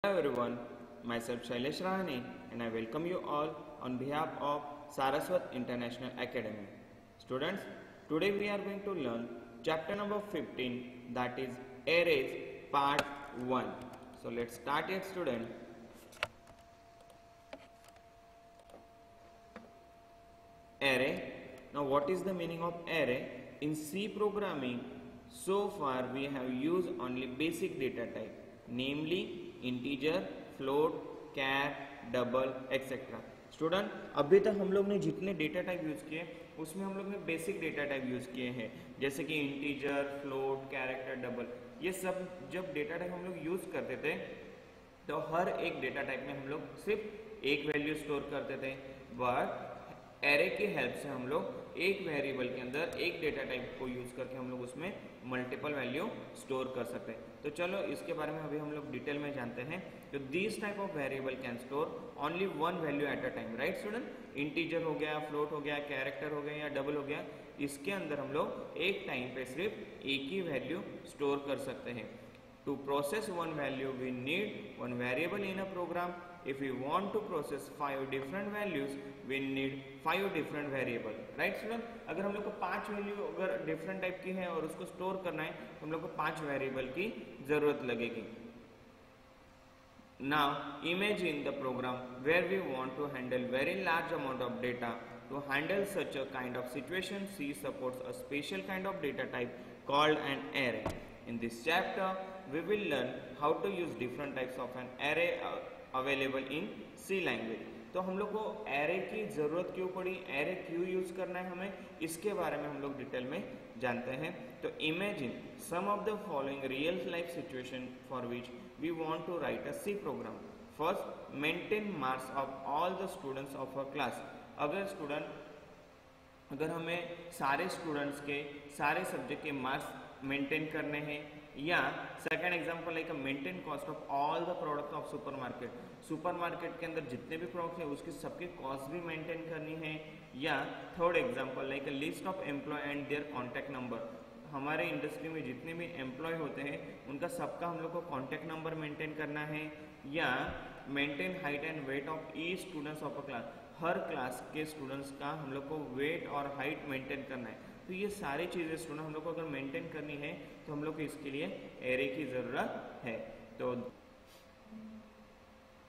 Hello everyone, myself Shailesh Rahane and I welcome you all on behalf of Saraswat International Academy. Students, today we are going to learn chapter number 15, that is Arrays part 1. So let's start it, student. Array. Now what is the meaning of array? In C programming, so far we have used only basic data type, namely integer, float, char, double etcetera. Student, अभी तक हम लोग ने जितने data type use किए उसमें हम लोग ने बेसिक डेटा टाइप यूज किए हैं, जैसे कि इंटीजर, फ्लोट, कैरेक्टर, डबल. ये सब जब डेटा टाइप हम लोग यूज करते थे तो हर एक डेटा टाइप में हम लोग सिर्फ एक वैल्यू स्टोर करते थे. बट एरे की हेल्प से हम लोग एक वेरिएबल के अंदर एक डेटा टाइप को यूज करके हम लोग उसमें मल्टीपल वैल्यू स्टोर कर सकते हैं. तो चलो इसके बारे में अभी हम लोग डिटेल में जानते हैं. तो this type of variable can store only one value at a time, right student. Integer हो गया, फ्लोट हो गया, कैरेक्टर हो गया या डबल हो गया, इसके अंदर हम लोग एक टाइम पे सिर्फ एक ही वैल्यू स्टोर कर सकते हैं. To process one value, we need one variable in a program. If we want to process 5 different values, we need 5 different variable, right student? अगर हम लोग को 5 वैल्यू अगर डिफरेंट टाइप की है और उसको स्टोर करना है तो हम लोग को 5 वेरिएबल की जरूरत लगेगी. Now imagine the program where we want to handle very large amount of data. To handle such a kind of situation, C supports a special kind of data type called an array. In this chapter, we will learn how to use different types of an array available in C language. तो हम लोग को array की ज़रूरत क्यों पड़ी, array क्यों use करना है हमें, इसके बारे में हम लोग डिटेल में जानते हैं. तो imagine some of the following real life situation for which we want to write a C program. First, maintain marks of all the students of a class. अगर हमें सारे स्टूडेंट्स के सारे सब्जेक्ट के मार्क्स मेंटेन करने हैं, या second example like maintain cost of all the product of supermarket. Supermarket के अंदर जितने भी प्रोडक्ट्स हैं उसकी सबकी कॉस्ट भी मेंटेन करनी है. या third example like list of employ and their contact number. हमारे इंडस्ट्री में जितने भी एम्प्लॉय होते हैं उनका सबका हम लोग को कॉन्टैक्ट नंबर मेंटेन करना है. या maintain height and weight of each students of a class. Her class के स्टूडेंट्स का हम लोग को वेट और हाइट मेंटेन करना है. तो ये सारी चीज़ें स्टूडेंट हम लोग को अगर मेंटेन करनी है तो हम लोग को इसके लिए एरे की ज़रूरत है. तो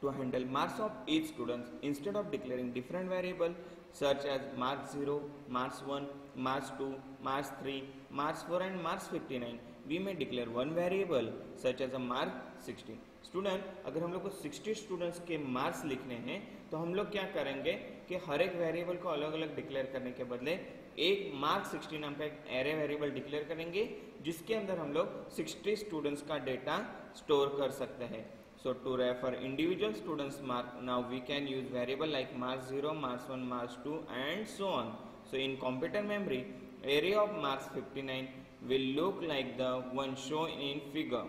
to handle marks of each student, instead of declaring different variable such as marks 0, marks 1, marks 2, marks 3, marks 4 and marks 59, we may declare one variable such as a mark 60. Student, अगर हम लोग को 60 students के marks लिखने हैं तो हम लोग क्या करेंगे कि हर एक वेरिएबल को अलग अलग डिक्लेयर करने के बदले एक मार्क 60 नाम का एक एरे वेरिएबल डिक्लेयर करेंगे जिसके अंदर हम लोग 60 स्टूडेंट्स का डेटा स्टोर कर सकते हैं. So to refer individual students mark, now we can use variable like marks 0, marks 1, marks 2 and so on. So in computer memory, array of marks 59 will look like the one shown in figure.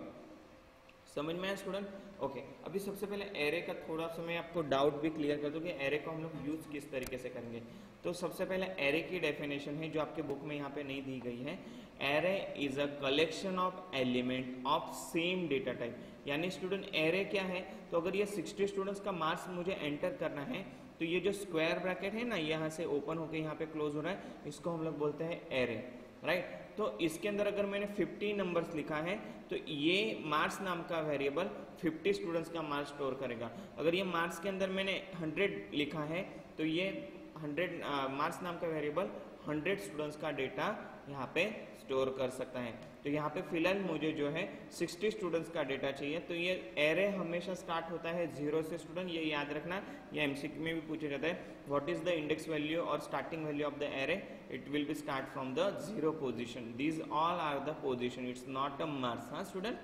समझ में आया student? Okay, अभी सबसे पहले array का थोड़ा सा मैं आपको डाउट भी क्लियर कर दूं कि एरे को हम लोग यूज किस तरीके से करेंगे. तो सबसे पहले एरे की डेफिनेशन है जो आपके बुक में यहाँ पे नहीं दी गई है. Array is a collection of element of same data type. यानी स्टूडेंट एरे क्या है, तो अगर ये 60 स्टूडेंट्स का मार्क्स मुझे एंटर करना है तो ये जो स्क्वायर ब्रैकेट है ना, यहाँ से ओपन होकर यहाँ पे क्लोज हो रहा है, इसको हम लोग बोलते हैं एरे, राइट. तो इसके अंदर अगर मैंने 50 नंबर्स लिखा है तो ये मार्क्स नाम का वेरिएबल 50 स्टूडेंट्स का मार्क्स स्टोर करेगा. अगर ये मार्क्स के अंदर मैंने 100 लिखा है तो ये 100 मार्क्स नाम का वेरिएबल 100 स्टूडेंट्स का डेटा यहाँ पे स्टोर कर सकता है. तो यहाँ पे फिलहाल मुझे जो है 60 स्टूडेंट्स का डेटा चाहिए. तो ये एरे हमेशा स्टार्ट होता है 0 से स्टूडेंट, ये याद रखना. ये एमसीक्यू में भी पूछा जाता है what is the index value और starting value of the array. It will be start from the 0 position. These all are the position, it's not a marks. हाँ स्टूडेंट,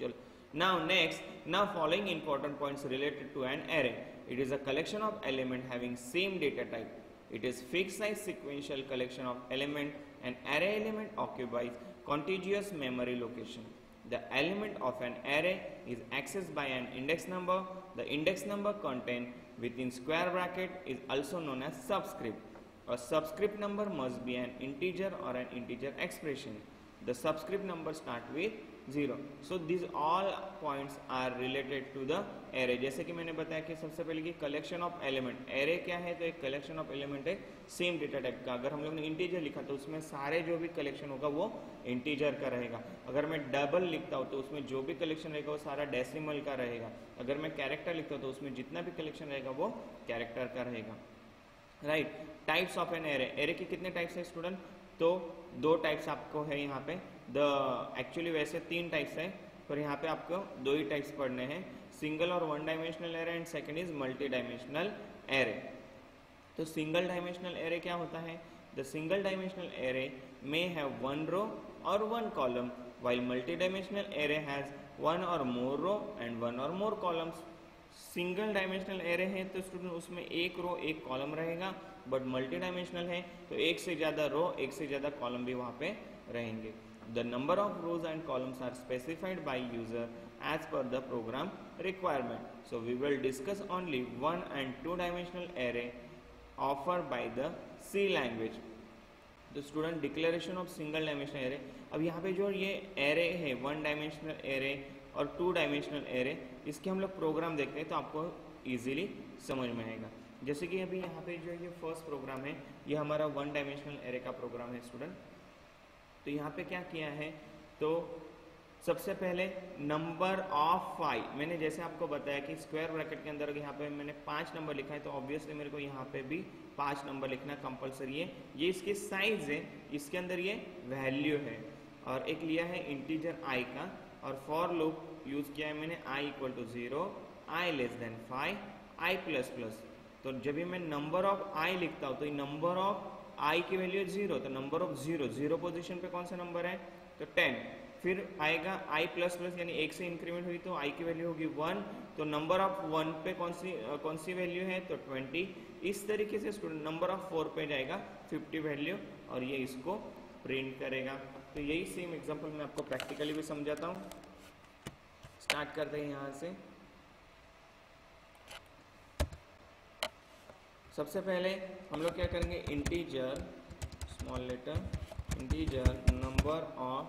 चलो. Now next, now following important points related to an array. It is a collection of element having same data type. It is fixed size sequential collection of element. An array element occupies contiguous memory location. The element of an array is accessed by an index number. The index number contained within square bracket is also known as subscript. A subscript number must be an integer or an integer expression. The subscript number start with 0. So these all points are related to the array. जैसे कि मैंने बताया कि सबसे पहले कि collection of element, array क्या है तो एक कलेक्शन ऑफ एलिमेंट है सेम डेटा टाइप का। अगर हम लोग ने इंटीजर लिखा तो उसमें सारे जो भी कलेक्शन होगा वो इंटीजर का रहेगा। अगर मैं डबल लिखता हूँ तो उसमें जो भी कलेक्शन रहेगा वो सारा डेसिमल का रहेगा। अगर मैं कैरेक्टर लिखता हूँ तो उसमें जितना भी कलेक्शन रहेगा वो कैरेक्टर का रहेगा। Right, types of an array, array के कितने टाइप्स है स्टूडेंट? तो दो टाइप्स आपको है यहाँ पे। एक्चुअली वैसे 3 टाइप्स है पर यहाँ पे आपको 2 ही टाइप्स पढ़ने हैं, सिंगल और 1 dimensional array and second is multi dimensional array. तो सिंगल डायमेंशनल एरे क्या होता है? The single dimensional array may have 1 रो और 1 column while multi-dimensional array has 1 or more row and 1 or more columns. Single dimensional array है तो student उसमें एक रो एक कॉलम रहेगा, बट मल्टी डायमेंशनल है तो एक से ज़्यादा रो एक से ज़्यादा कॉलम भी वहाँ पे रहेंगे। The number of rows and columns are specified by user as per the program requirement. So we will discuss only 1 and 2 dimensional array offered by the C language. तो student declaration of single dimensional array, अब यहाँ पे जो ये array है 1 dimensional array और 2 dimensional array, इसके हम लोग प्रोग्राम देखते हैं तो आपको इजीली समझ में आएगा। जैसे कि अभी यहाँ पे जो ये फर्स्ट प्रोग्राम है ये हमारा 1 डायमेंशनल एरे का प्रोग्राम है स्टूडेंट। तो यहाँ पे क्या किया है, तो सबसे पहले नंबर ऑफ 5, मैंने जैसे आपको बताया कि स्क्वायर ब्रैकेट के अंदर यहाँ पे मैंने 5 नंबर लिखा है तो ऑब्वियसली मेरे को यहाँ पे भी 5 नंबर लिखना कंपलसरी है। ये इसकी साइज है, इसके अंदर ये वैल्यू है, और एक लिया है इंटीजर i का, और फॉर लूप यूज किया है मैंने i equal to 0, i less than 5, i plus plus. तो जब भी मैं नंबर ऑफ i लिखता हूँ तो नंबर ऑफ i की वैल्यू 0, तो नंबर ऑफ 0 पोजीशन पे कौन सा नंबर है तो 10, फिर आएगा i प्लस प्लस यानी 1 से इंक्रीमेंट हुई तो i की वैल्यू होगी 1, तो नंबर ऑफ 1 पे कौन सी वैल्यू है तो 20। इस तरीके से स्टूडेंट नंबर ऑफ 4 पे जाएगा 50 वैल्यू और ये इसको प्रिंट करेगा। तो यही सेम एग्जांपल मैं आपको प्रैक्टिकली भी समझाता हूँ। स्टार्ट करते हैं यहाँ से। सबसे पहले हम लोग क्या करेंगे, integer small letter integer number of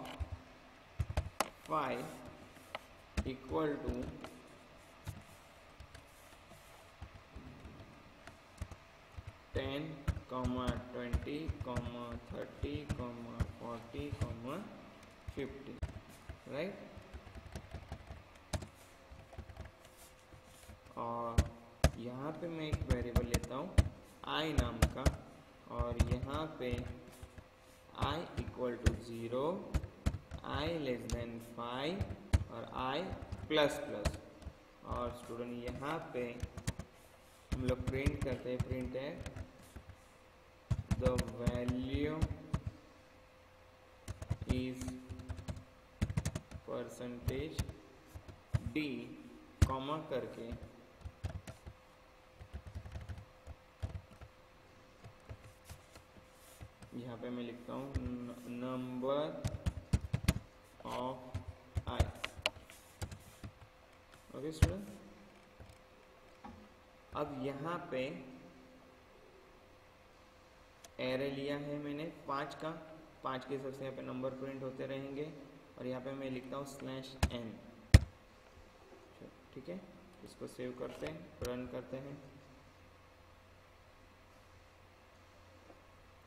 5 equal to 10, 20, 30, 40, 50, right. और यहाँ पे मैं एक वेरिएबल लेता हूँ i नाम का, और यहाँ पे i equal to 0, i less than 5 और i प्लस प्लस। और स्टूडेंट यहाँ पे हम लोग प्रिंट करते हैं, प्रिंट है the value is percentage d comma करके यहाँ पे मैं लिखता हूँ number of i। Okay student, अब यहाँ पे एरे लिया है मैंने 5 का, 5 के हिसाब से यहाँ पे नंबर प्रिंट होते रहेंगे, और यहाँ पे मैं लिखता हूँ /n। ठीक है, इसको सेव करते हैं, रन करते हैं।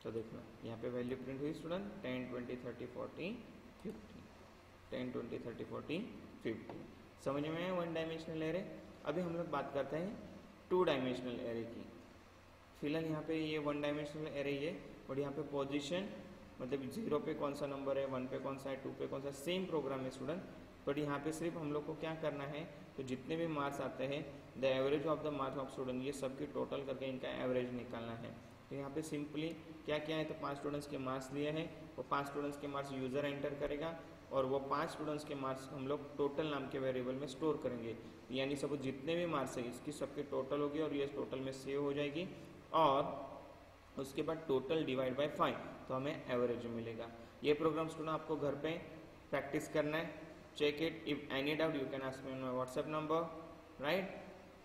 तो देखना यहाँ पे वैल्यू प्रिंट हुई स्टूडेंट 10, 20, 30, 40, 50, 10, 20, 30, 40, 50। समझ में आया 1 डायमेंशनल एरे। अभी हम लोग बात करते हैं 2 डायमेंशनल एरे की। फिलहाल यहाँ पे ये 1 डायमेंशनल एरे है, और यहाँ पे पोजीशन मतलब 0 पे कौन सा नंबर है, 1 पे कौन सा है, 2 पे कौन सा, सेम प्रोग्राम है स्टूडेंट। बट यहाँ पे सिर्फ हम लोग को क्या करना है, तो जितने भी मार्क्स आते हैं the average of the marks of student, ये सबकी टोटल करके इनका एवरेज निकालना है। तो यहाँ पे सिंपली क्या क्या है, तो 5 स्टूडेंट्स के मार्क्स दिए हैं, वो 5 स्टूडेंट्स के मार्क्स यूज़र एंटर करेगा, और वो 5 स्टूडेंट्स के मार्क्स हम लोग टोटल नाम के वेरिएबल में स्टोर करेंगे। यानी सब जितने भी मार्क्स है इसकी सबकी टोटल होगी, और ये टोटल में सेव हो जाएगी, और उसके बाद टोटल डिवाइड बाय 5, तो हमें एवरेज मिलेगा। ये प्रोग्राम स्टूडेंट आपको घर पे प्रैक्टिस करना है। Check it, if any doubt you can ask me on my WhatsApp number, right.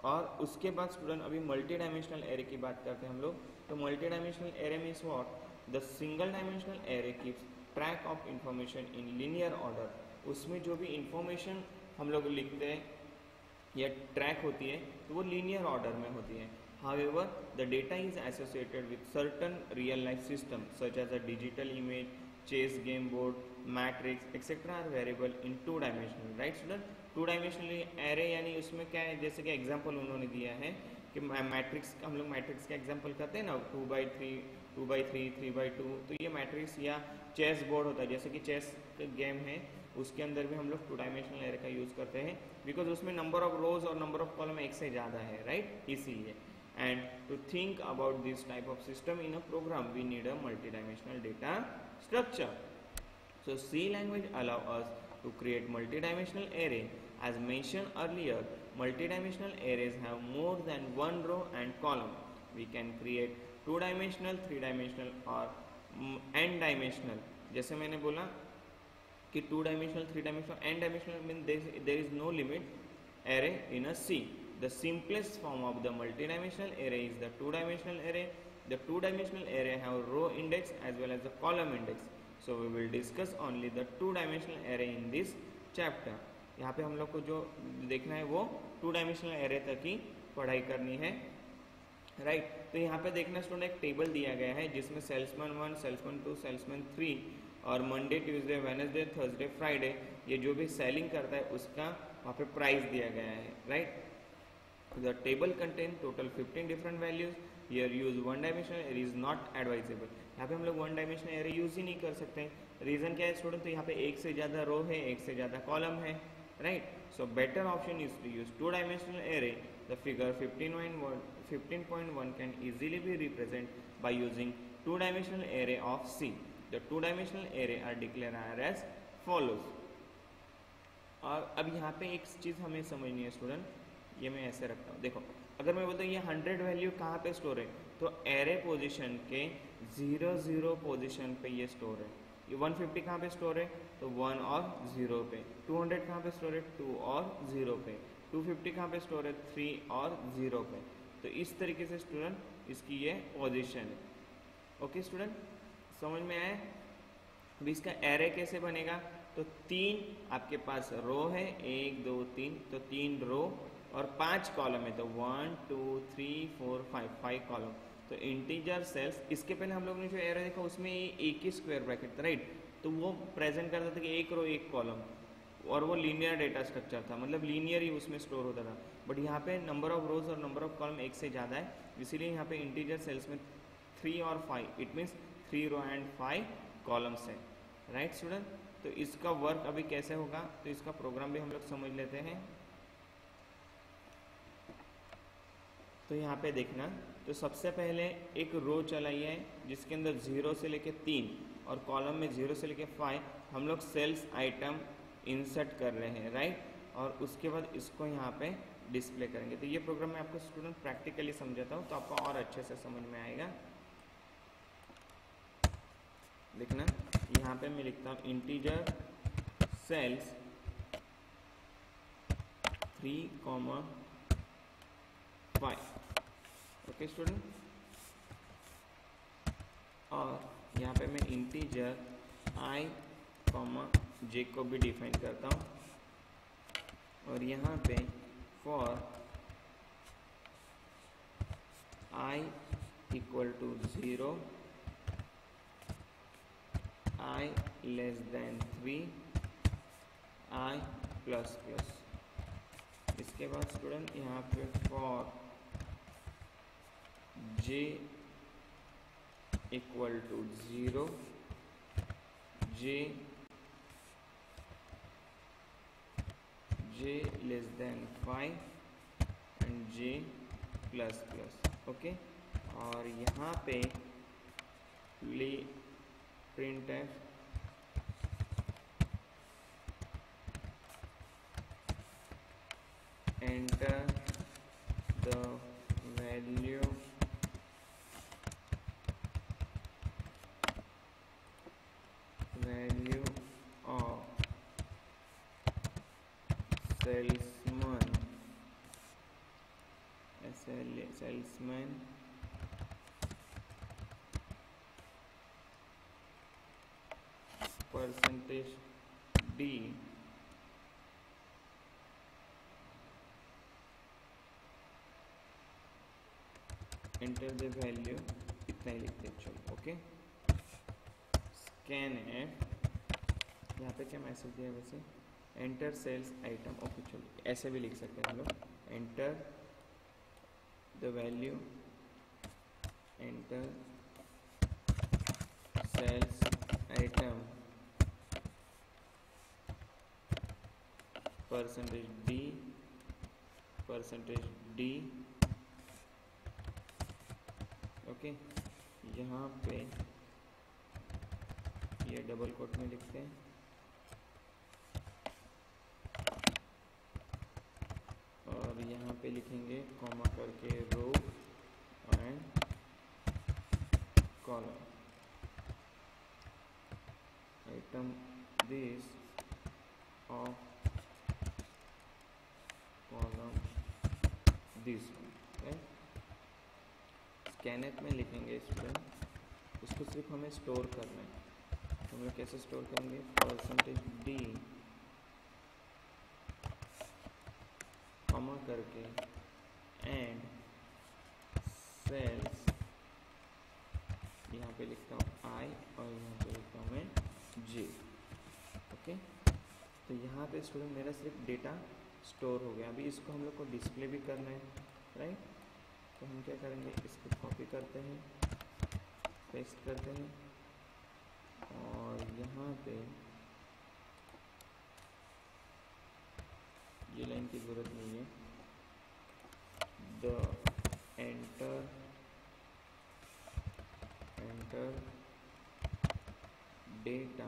और उसके बाद स्टूडेंट अभी मल्टी डायमेंशनल एरे की बात करते हैं हम लोग। तो multi dimensional array means what, the single dimensional array keeps track of information in linear order. उसमें जो भी इंफॉर्मेशन हम लोग लिखते हैं या ट्रैक होती है तो वो लीनियर ऑर्डर में होती है. However, the data is associated with certain real-life systems such as a digital image, chess game board, matrix, etc. are variable in two dimensional. Right, student? Two dimensionally array यानी उसमें क्या है, जैसे कि example उन्होंने दिया है कि मैट्रिक्स, हम लोग मैट्रिक्स का एग्जांपल करते हैं ना, 2/3, 2/3, 3/2. तो ये मैट्रिक्स या चेस बोर्ड होता है, जैसे कि चेस गेम है उसके अंदर भी हम लोग टू डायमेंशनल एरे का यूज़ करते हैं बिकॉज उसमें नंबर ऑफ रोज और नंबर ऑफ कॉलम एक से ज़्यादा है. राइट, इसीलिए. And to think about this type of system in a program, we need a multidimensional data structure. So C language allow us to create multidimensional array. As mentioned earlier, multidimensional arrays have more than one row and column. We can create two-dimensional, three-dimensional और n-dimensional. जैसे मैंने बोला कि two-dimensional, three-dimensional, n-dimensional means there is no limit array in a C. The simplest form of the multidimensional array is the two-dimensional array. The two-dimensional array have row index as well as the column index. So we will discuss only the two-dimensional array in this chapter. यहाँ पे हम लोग को जो देखना है वो two-dimensional array तक ही पढ़ाई करनी है. राइट, तो यहाँ पे देखना स्टूडेंट एक टेबल दिया गया है जिसमें सेल्समैन 1, सेल्समैन 2, सेल्समैन 3 और Monday, Tuesday, Wednesday, Thursday, Friday ये जो भी सेलिंग करता है उसका वहाँ पे प्राइस दिया गया है. Right, the table contain total 15 different values. Here use one dimensional array is not advisable. यहाँ पे हम लोग वन डायमेंशनल एरे यूज ही नहीं कर सकते. रीजन क्या है स्टूडेंट, तो यहाँ पे एक से ज़्यादा रो है, एक से ज़्यादा कॉलम है. Right, so better option is to use two dimensional array. The figure 15.1 can easily be represented by using two dimensional array of C. The two dimensional array are declared as follows. और अब यहाँ पे एक चीज़ हमें समझनी है student, ये मैं ऐसे रखता हूँ. देखो, अगर मैं बोलता हूँ ये 100 वैल्यू कहाँ पे स्टोर है, तो एरे पोजीशन के 0 पोजीशन पे ये स्टोर है. ये 150 कहाँ पे स्टोर है, तो 1 और 0 पे. 200 कहाँ पे स्टोर है, 2 और 0 पे. 250 कहाँ पे स्टोर है, 3 और 0 पे. तो इस तरीके से स्टूडेंट इसकी ये पोजीशन है. ओके स्टूडेंट, समझ में आया. अभी इसका एरे कैसे बनेगा, तो 3 आपके पास रो है, 1 2 3, तो 3 रो और 5 कॉलम है, तो 1 2 3 4 5 कॉलम. तो इंटीजर सेल्स, इसके पहले हम लोग ने जो एरे देखा उसमें एक ही स्क्वायर ब्रैकेट था. राइट, तो वो प्रेजेंट करता था कि एक रो एक कॉलम और वो लीनियर डेटा स्ट्रक्चर था, मतलब लीनियर ही उसमें स्टोर होता था. बट यहाँ पे नंबर ऑफ रोज और नंबर ऑफ कॉलम एक से ज़्यादा है, इसीलिए यहाँ पे इंटीजर सेल्स में 3 और 5, it means 3 row and 5 columns है. राइट स्टूडेंट, तो इसका वर्क अभी कैसे होगा, तो इसका प्रोग्राम भी हम लोग समझ लेते हैं. तो यहाँ पे देखना, तो सबसे पहले एक रो चलाई है जिसके अंदर 0 से लेके 3 और कॉलम में 0 से लेके 5 हम लोग सेल्स आइटम इंसर्ट कर रहे हैं. राइट, और उसके बाद इसको यहाँ पे डिस्प्ले करेंगे. तो ये प्रोग्राम मैं आपको स्टूडेंट प्रैक्टिकली समझाता हूँ तो आपको और अच्छे से समझ में आएगा. देखना, यहाँ पे मैं लिखता हूँ इंटीजर सेल्स 3, 5. ओके स्टूडेंट, और यहाँ पे मैं इंटीजर i, j को भी डिफाइन करता हूँ. और यहाँ पे for i equal to 0, i less than 3, i plus plus. इसके बाद स्टूडेंट यहाँ पे for j equal to 0, j less than 5 and j plus plus. Okay, और यहाँ पे printf enter the value of salesman percentage d enter the value, इतना ही लिखते हैं। चलो ओके, स्कैन एफ, यहाँ पे क्या मैसेज दिया वैसे, एंटर सेल्स आइटम। ओके चलो ऐसे भी लिख सकते हैं हम लोग, enter the value, enter sales item, percentage D, percentage D. Okay, यहाँ पे ये डबल कोट में लिखते हैं, और यहाँ पे लिखेंगे कॉमा करके row and column, item this of column this one. Scanf में लिखेंगे स्टूडेंट, इसको सिर्फ हमें स्टोर करना है। हम लोग कैसे स्टोर करेंगे, परसेंटेज डी कॉमा करके एंड सेल्स, यहाँ पे लिखता हूँ आई और यहाँ पे लिखता हूँ मैं जे। ओके, तो यहाँ पे स्टूडेंट मेरा सिर्फ डेटा स्टोर हो गया। अभी इसको हम लोग को डिस्प्ले भी करना है, राइट। तो हम क्या करेंगे, इसको कॉपी करते हैं, पेस्ट करते हैं, और यहाँ पे ये लाइन की ज़रूरत नहीं है, the enter data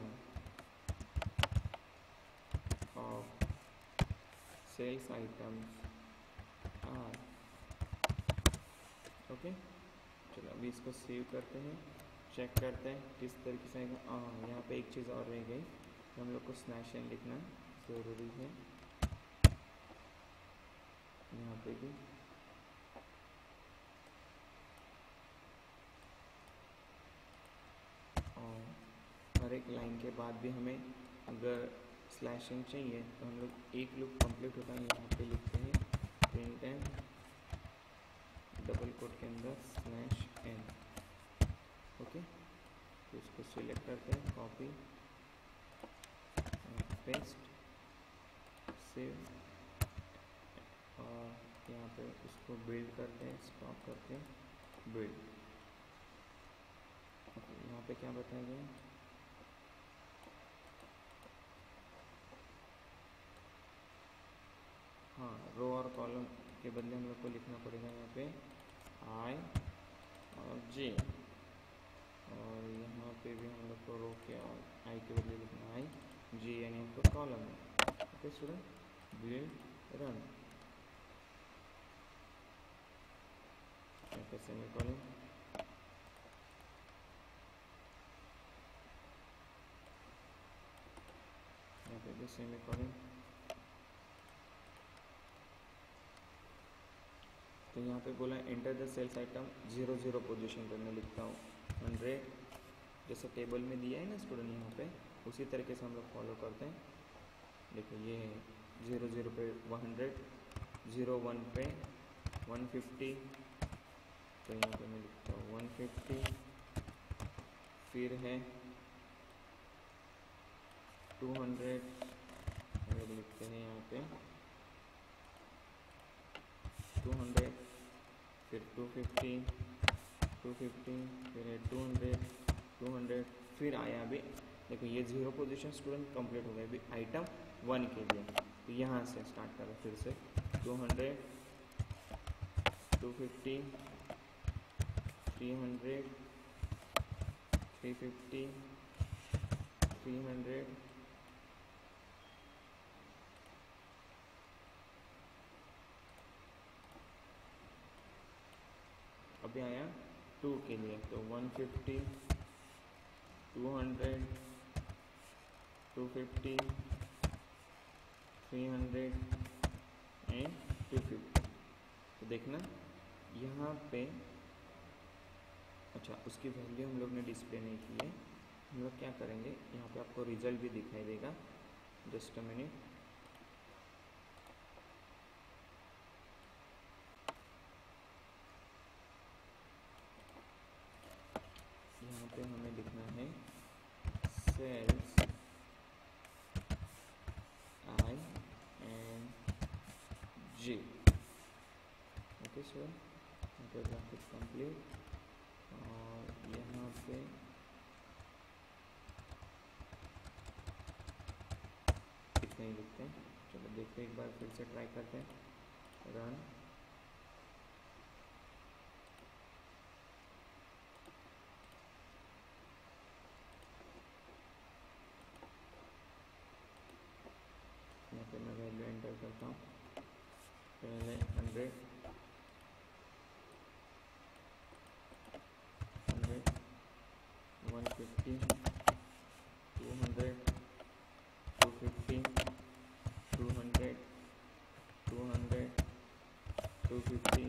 of sales items are. Okay, चलो अभी इसको सेव करते हैं, चेक करते हैं किस तरीके से आएगा। हाँ, यहाँ पे एक चीज़ और रह गई, हम लोग को स्लैश एन लिखना ज़रूरी है यहाँ पे भी। और हर एक लाइन के बाद भी हमें अगर स्लैश एन चाहिए तो हम लोग एक लूप कंप्लीट होता है, यहाँ पे लिखते हैं प्रिंट एन डबल कोट के अंदर स्लैश एन। ओके, तो इसको सिलेक्ट करते हैं, कॉपी, पेस्ट, सेव, और यहाँ पे इसको बिल्ड करते हैं, स्टॉप करके बिल्ड। यहाँ पे क्या बताया गया, हाँ, रो और कॉलम के बदले हम लोग को लिखना पड़ेगा यहाँ पे आई और जे, और यहाँ पे भी हम लोग को रो के और आई के बदले लिखना आई जे, यानी आपको कॉलम है। ओके स्टूडेंट, बिल्ड रन, यहाँ पे सेमीकोलन, यहाँ पे भी सेमीकोलन। तो यहाँ पे बोला enter the sales item 00 position पर, मैं लिखता हूँ 100, जैसे टेबल में दिया है ना स्टूडेंट, यहाँ पे उसी तरीके से हम लोग फॉलो करते हैं। देखो ये 00 पे 100, 01 पे 150, तो यहाँ पे मैं लिखता हूँ 150, फिर है 200, अगर लिखते हैं यहाँ पे 200, फिर 250, 250, फिर है 200, 200, फिर आया अभी देखो ये 0 पोजीशन स्टूडेंट कंप्लीट हो गया। अभी आइटम 1 के लिए, तो यहाँ से स्टार्ट करो फिर से 200, 250, 300, 350, 300, अभी आया 2 के लिए, तो 150, 200, 250, 300 एंड 250। तो देखना यहाँ पे, अच्छा उसकी वैल्यू हम लोग ने डिस्प्ले नहीं की है, हम लोग क्या करेंगे, यहाँ पे आपको रिजल्ट भी दिखाई देगा, just a minute. J. Okay student, graphic complete. और यहाँ पे इतना ही लिखते हैं। चलो देखते हैं, एक बार फिर से ट्राई करते हैं। रन। यहाँ पे मैं वैल्यू एंटर करता हूँ। पहले 100, 150, 200, 250, 200, 200, 250,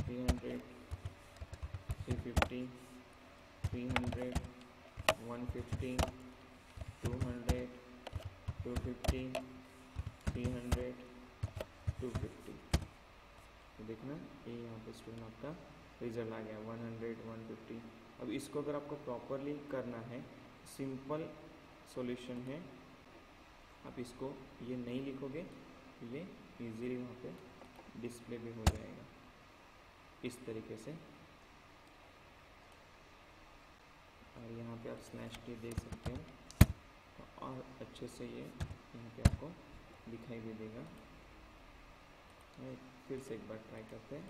300, 350, 300, 150, 200, 250, 300, 250। तो देखना ये यहाँ पे स्टूडेंट आपका रिजल्ट आ गया 100, 150। अब इसको अगर आपको प्रॉपरली करना है, सिंपल सॉल्यूशन है। आप इसको ये नहीं लिखोगे, ये इजीली वहाँ पे डिस्प्ले भी हो जाएगा इस तरीके से। और यहाँ पे आप /t दे सकते हो, तो और अच्छे से ये यहाँ पे आपको दिखाई भी देगा। फिर से एक बार ट्राई करते हैं।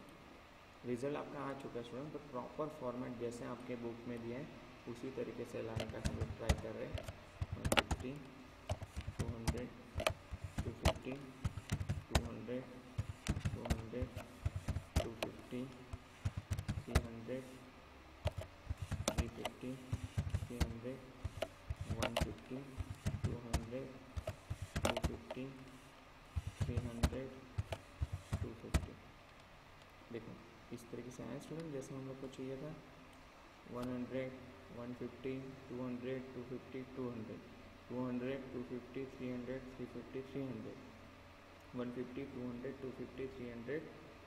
रिजल्ट आपका आ चुका है स्टूडेंट, तो प्रॉपर फॉर्मेट जैसे आपके बुक में दिया है उसी तरीके से लाने का हम लोग ट्राई कर रहे हैं। 150, 200, 250, 200, 200, 250, 300, 350, 300, 150, 200, 250, 300, 250। देखो इस तरीके से आया स्टूडेंट जैसे हम लोग को चाहिए था। 100, 150, 200, 250, 200, 200, 250, 300, 350, 300, 150, 200, 250, 300,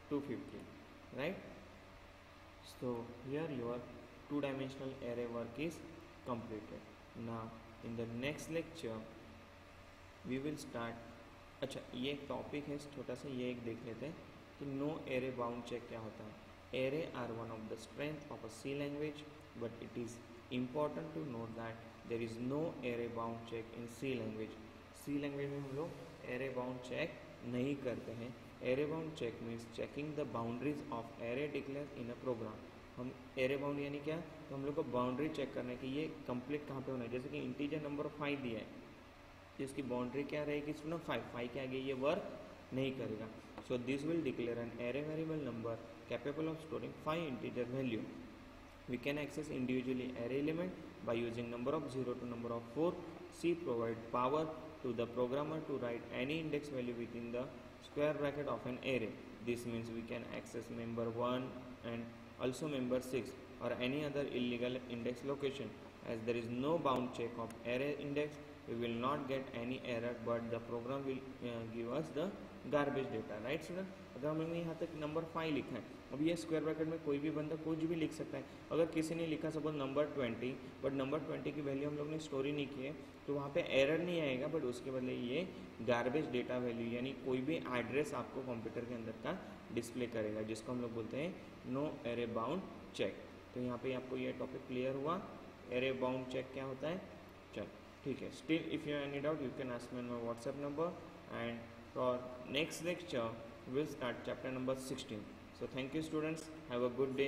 250, right? So here your two-dimensional array work is completed. Now in the next lecture we will start। अच्छा, ये एक टॉपिक है छोटा सा, ये एक देख लेते हैं कि नो एरे बाउंड चेक क्या होता है। Array are one of the strength of a C language, but it is important to note that there is no array bound check in C language. C language में हम लोग array bound check नहीं करते हैं। Array bound check means checking the boundaries of array declare in a program. हम array bound यानी क्या, तो हम लोग को बाउंड्री चेक करना है कि ये कंप्लीट कहाँ पे होना है। जैसे कि इंटीजर नंबर 5 दिया है, तो इसकी बाउंड्री क्या रहेगी स्टूडेंट 5 के आगे ये वर्क नहीं करेगा। So this will declare an array variable number capable of storing 5 integer value. We can access individually array element by using number of 0 to number of 4. C provide power to the programmer to write any index value within the square bracket of an array. This means we can access member 1 and also member 6 or any other illegal index location. As there is no bound check of array index, we will not get any error, but the program will give us the garbage data, right student? अगर हमने यहाँ तक number 5 लिखा है, अब ये square bracket में कोई भी बंदा कुछ भी लिख सकता है। अगर किसी ने लिखा सपोज नंबर 20, बट नंबर 20 की वैल्यू हम लोग ने स्टोरी नहीं की है, तो वहाँ पे एरर नहीं आएगा, बट उसके बदले ये गार्बेज डेटा वैल्यू यानी कोई भी एड्रेस आपको कंप्यूटर के अंदर का डिस्प्ले करेगा, जिसको हम लोग बोलते हैं नो एरे बाउंड चेक। तो यहाँ पे आपको ये टॉपिक क्लियर हुआ, एरे बाउंड चेक क्या होता है। चल ठीक है, still if you any doubt you can ask me on my WhatsApp number, and for next lecture we'll start chapter number 16. So thank you students, have a good day.